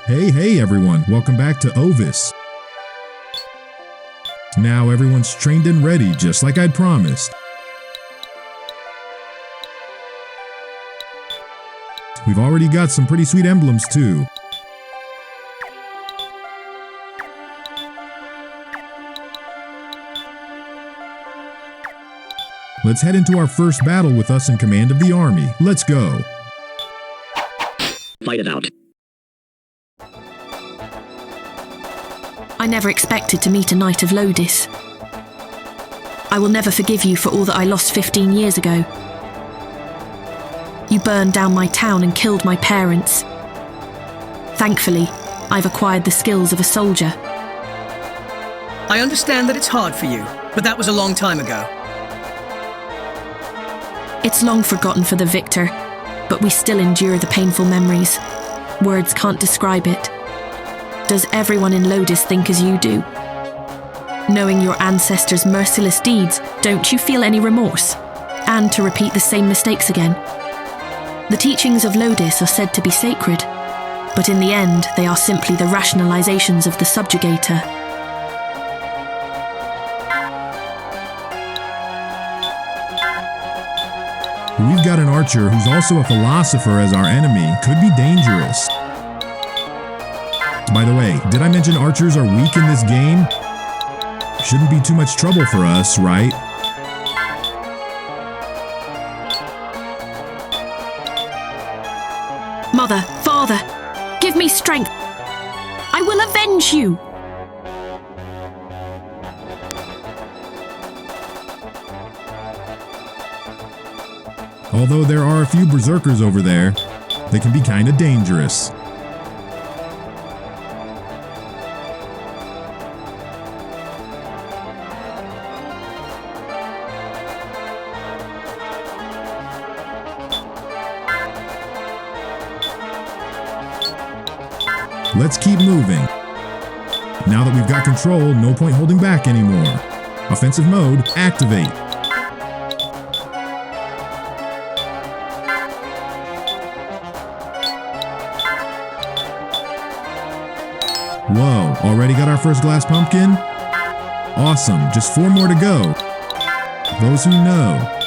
Hey everyone, welcome back to Ovis. Now everyone's trained and ready, just like I'd promised. We've already got some pretty sweet emblems too. Let's head into our first battle with us in command of the army. Let's go. Fight it out. I never expected to meet a Knight of Lodis. I will never forgive you for all that I lost 15 years ago. You burned down my town and killed my parents. Thankfully, I've acquired the skills of a soldier. I understand that it's hard for you, but that was a long time ago. It's long forgotten for the victor, but we still endure the painful memories. Words can't describe it. Does everyone in Lodis think as you do? Knowing your ancestors' merciless deeds, don't you feel any remorse? And to repeat the same mistakes again? The teachings of Lodis are said to be sacred, but in the end, they are simply the rationalizations of the subjugator. We've got an archer who's also a philosopher as our enemy. Could be dangerous. By the way, did I mention archers are weak in this game? Shouldn't be too much trouble for us, right? Mother, father, give me strength. I will avenge you. Although there are a few berserkers over there, they can be kinda dangerous. Let's keep moving. Now that we've got control, no point holding back anymore. Offensive mode, activate. Whoa, already got our first glass pumpkin? Awesome, just 4 more to go. Those who know.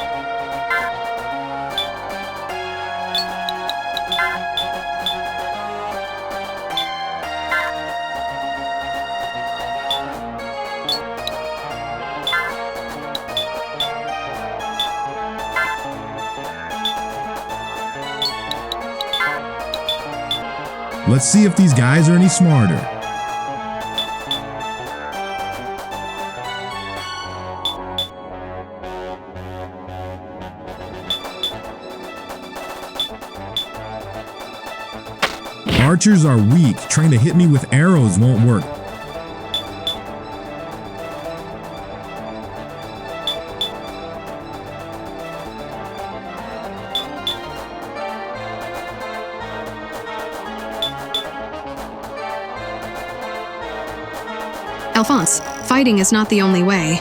Let's see if these guys are any smarter. Archers are weak. Trying to hit me with arrows won't work. Alphonse, fighting is not the only way.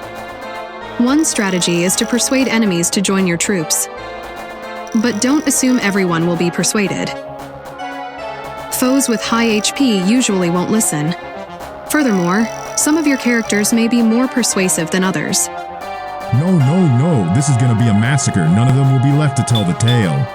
One strategy is to persuade enemies to join your troops. But don't assume everyone will be persuaded. Foes with high HP usually won't listen. Furthermore, some of your characters may be more persuasive than others. No, this is gonna be a massacre. None of them will be left to tell the tale.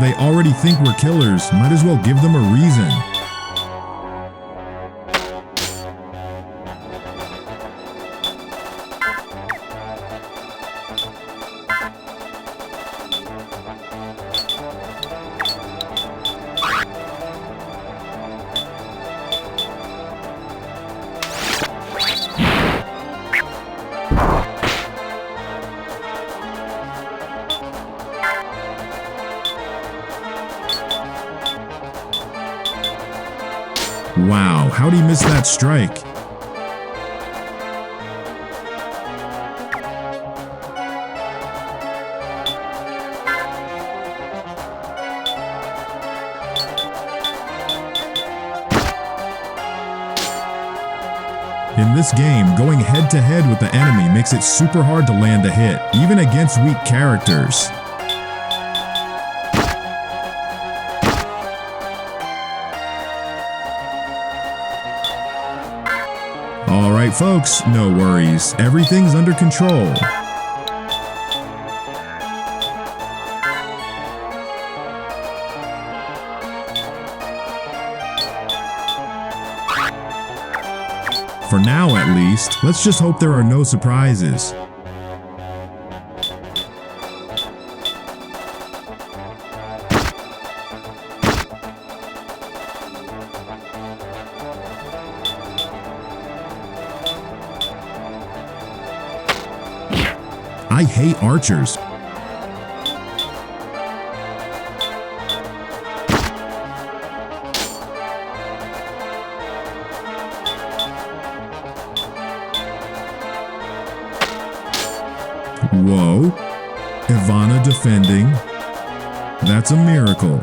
They already think we're killers, might as well give them a reason. Wow, how'd he miss that strike? In this game, going head-to-head with the enemy makes it super hard to land a hit, even against weak characters. Alright folks, no worries, everything's under control. For now at least, let's just hope there are no surprises. I hate archers. Whoa. Ivana defending. That's a miracle.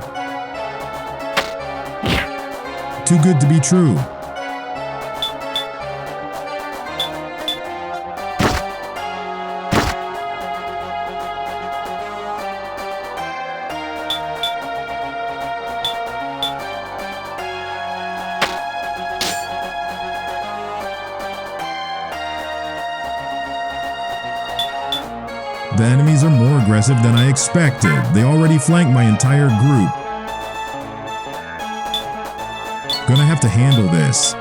Too good to be true. The enemies are more aggressive than I expected. They already flanked my entire group. Gonna have to handle this.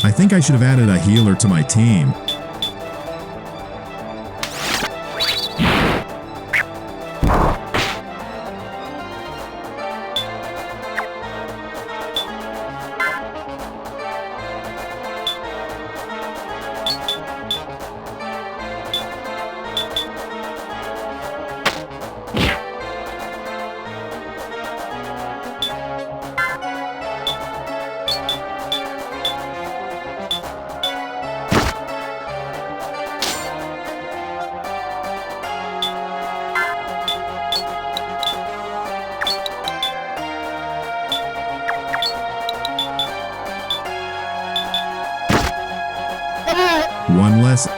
I think I should have added a healer to my team. One less.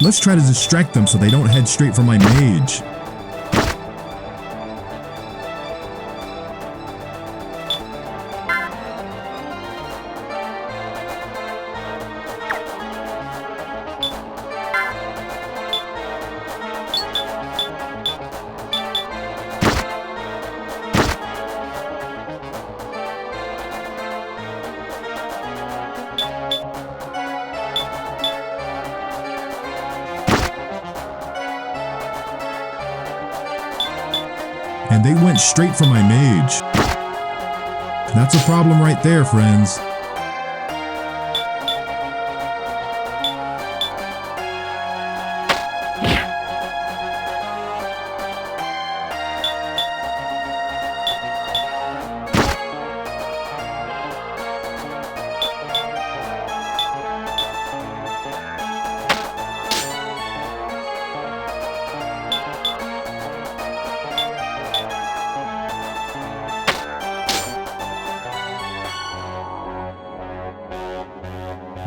Let's try to distract them so they don't head straight for my mage. And they went straight for my mage. That's a problem right there, friends.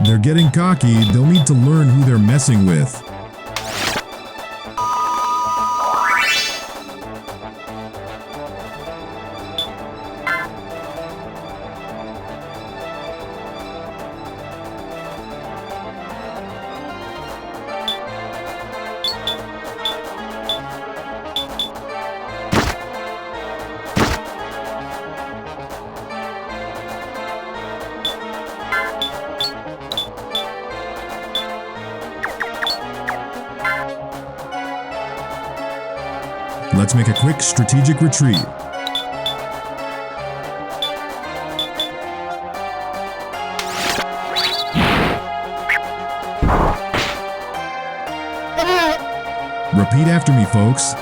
They're getting cocky, they'll need to learn who they're messing with. Let's make a quick strategic retreat. Repeat after me, folks.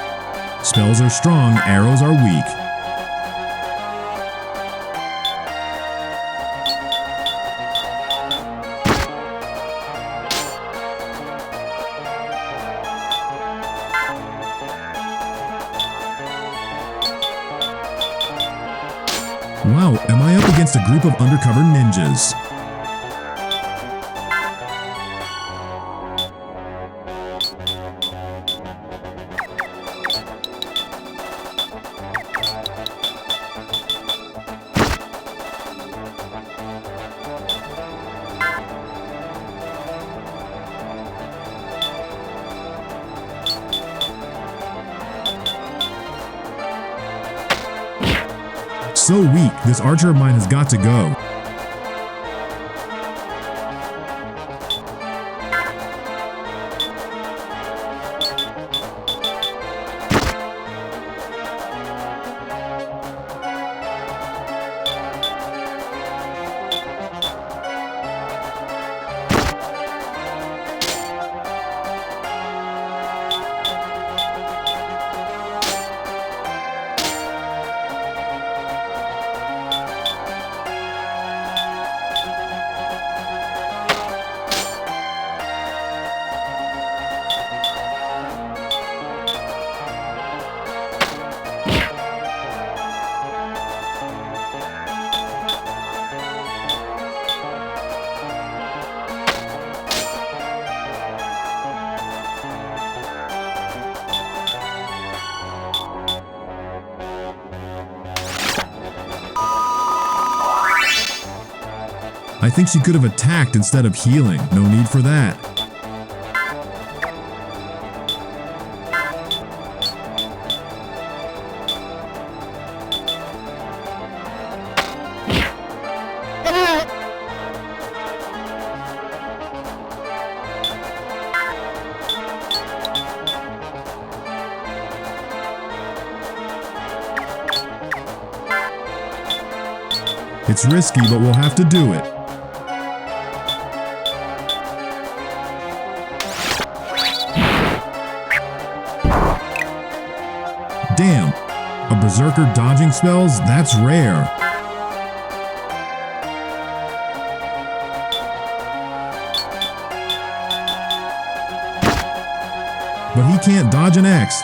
Spells are strong, arrows are weak. Wow, am I up against a group of undercover ninjas? So weak, this archer of mine has got to go. I think she could have attacked instead of healing. No need for that. It's risky, but we'll have to do it. Damn, a berserker dodging spells? That's rare. But he can't dodge an axe.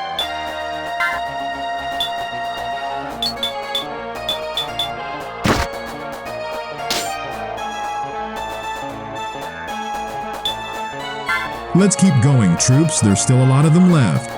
Let's keep going, troops. There's still a lot of them left.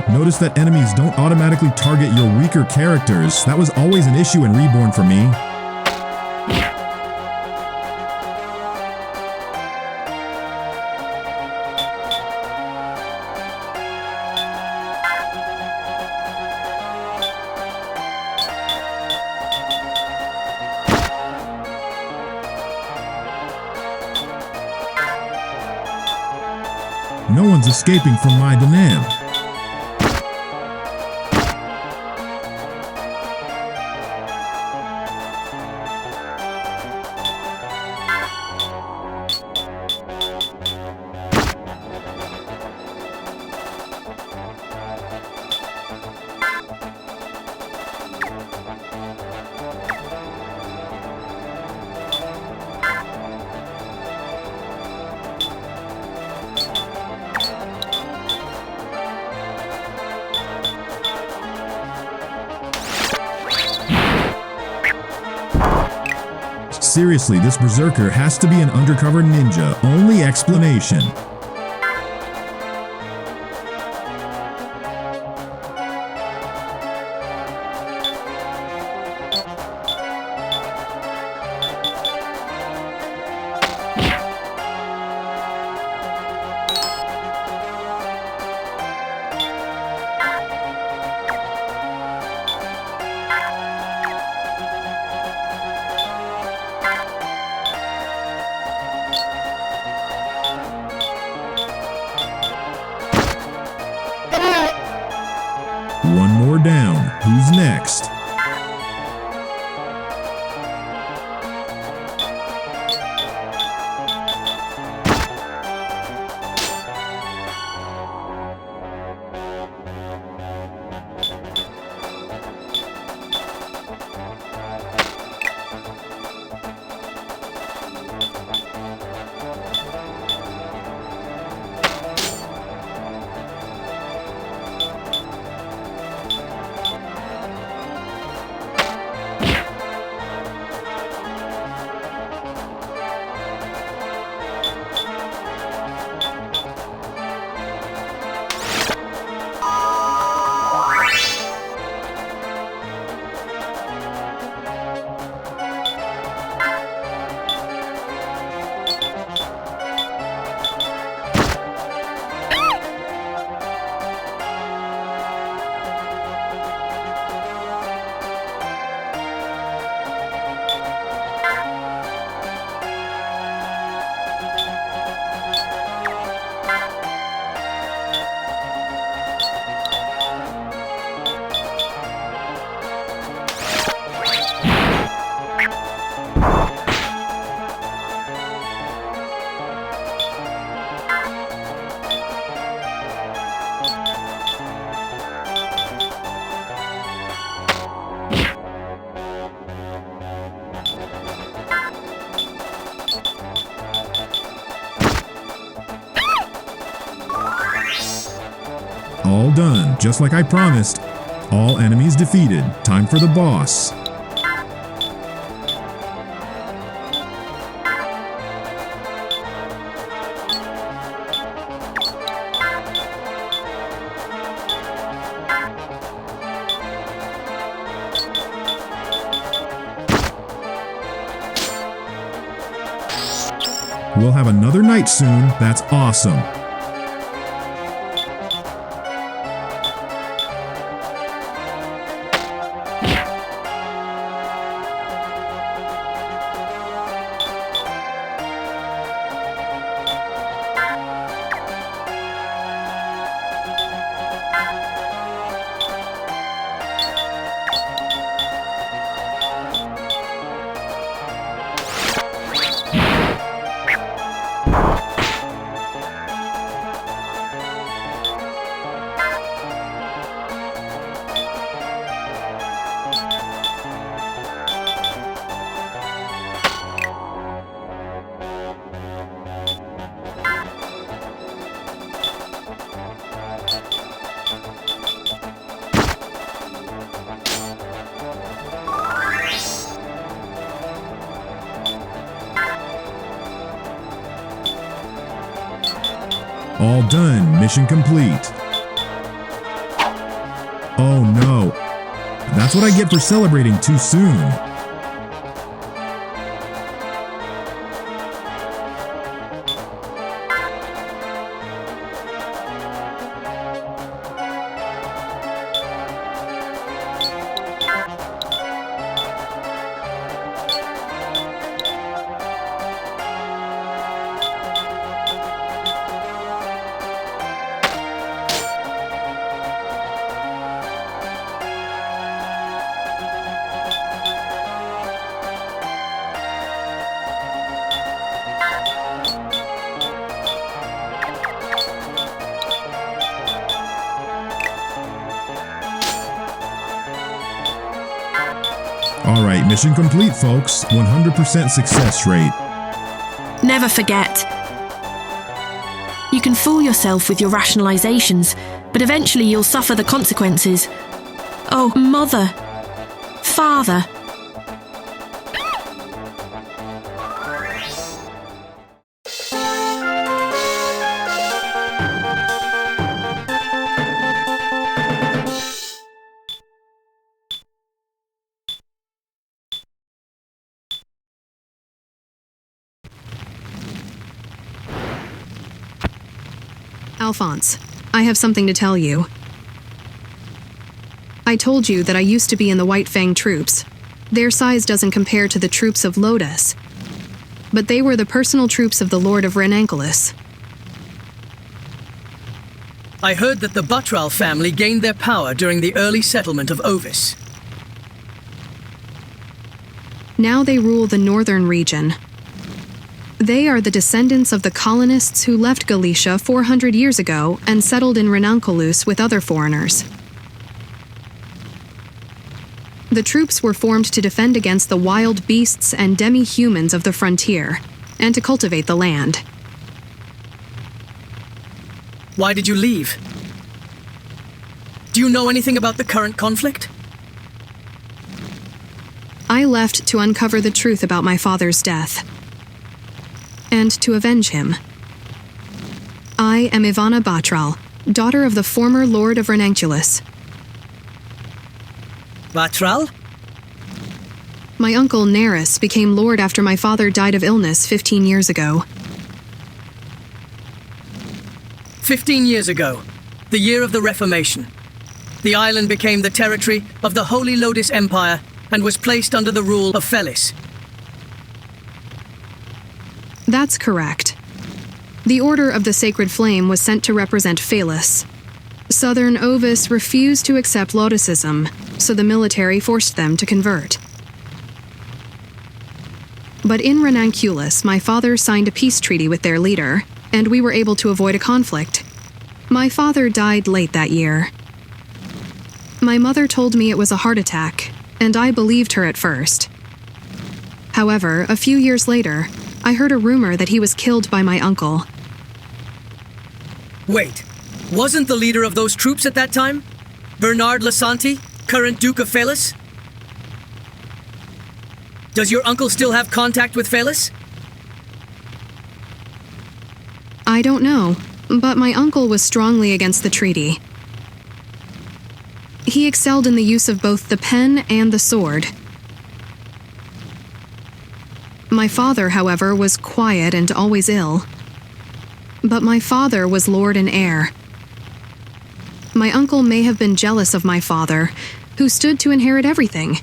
Notice that enemies don't automatically target your weaker characters. That was always an issue in Reborn for me. No one's escaping from my demand. Seriously, this berserker has to be an undercover ninja. Only explanation. One more down. Who's next? All done, just like I promised. All enemies defeated. Time for the boss. We'll have another night soon. That's awesome. All done. Mission complete. Oh no. That's what I get for celebrating too soon. Alright, mission complete, folks. 100% success rate. Never forget. You can fool yourself with your rationalizations, but eventually you'll suffer the consequences. Oh, mother. Father. Alphonse, I have something to tell you. I told you that I used to be in the White Fang troops. Their size doesn't compare to the troops of Lodis. But they were the personal troops of the Lord of Ranunculus. I heard that the Butral family gained their power during the early settlement of Ovis. Now they rule the northern region. They are the descendants of the colonists who left Galicia 400 years ago and settled in Ranunculus with other foreigners. The troops were formed to defend against the wild beasts and demi-humans of the frontier, and to cultivate the land. Why did you leave? Do you know anything about the current conflict? I left to uncover the truth about my father's death, and to avenge him. I am Ivana Batral, daughter of the former Lord of Ranunculus. Batral? My uncle Neris became Lord after my father died of illness 15 years ago. 15 years ago, the year of the Reformation, the island became the territory of the Holy Lodis Empire and was placed under the rule of Felis. That's correct. The Order of the Sacred Flame was sent to represent Felis. Southern Ovis refused to accept Lodicism, so the military forced them to convert. But in Ranunculus, my father signed a peace treaty with their leader, and we were able to avoid a conflict. My father died late that year. My mother told me it was a heart attack, and I believed her at first. However, a few years later, I heard a rumor that he was killed by my uncle. Wait, wasn't the leader of those troops at that time Bernard Lasanti, current Duke of Felis? Does your uncle still have contact with Felis? I don't know, but my uncle was strongly against the treaty. He excelled in the use of both the pen and the sword. My father, however, was quiet and always ill. But my father was lord and heir. My uncle may have been jealous of my father, who stood to inherit everything.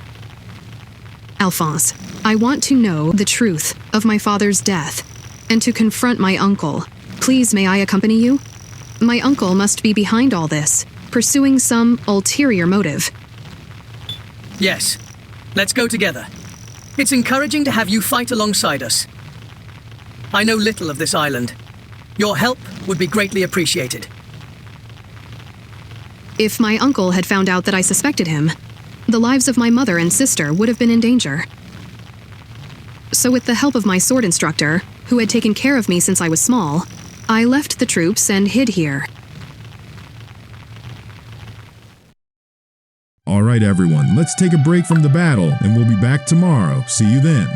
Alphonse, I want to know the truth of my father's death, and to confront my uncle. Please, may I accompany you? My uncle must be behind all this, pursuing some ulterior motive. Yes. Let's go together. It's encouraging to have you fight alongside us. I know little of this island. Your help would be greatly appreciated. If my uncle had found out that I suspected him, the lives of my mother and sister would have been in danger. So with the help of my sword instructor, who had taken care of me since I was small, I left the troops and hid here. Alright everyone, let's take a break from the battle and we'll be back tomorrow. See you then.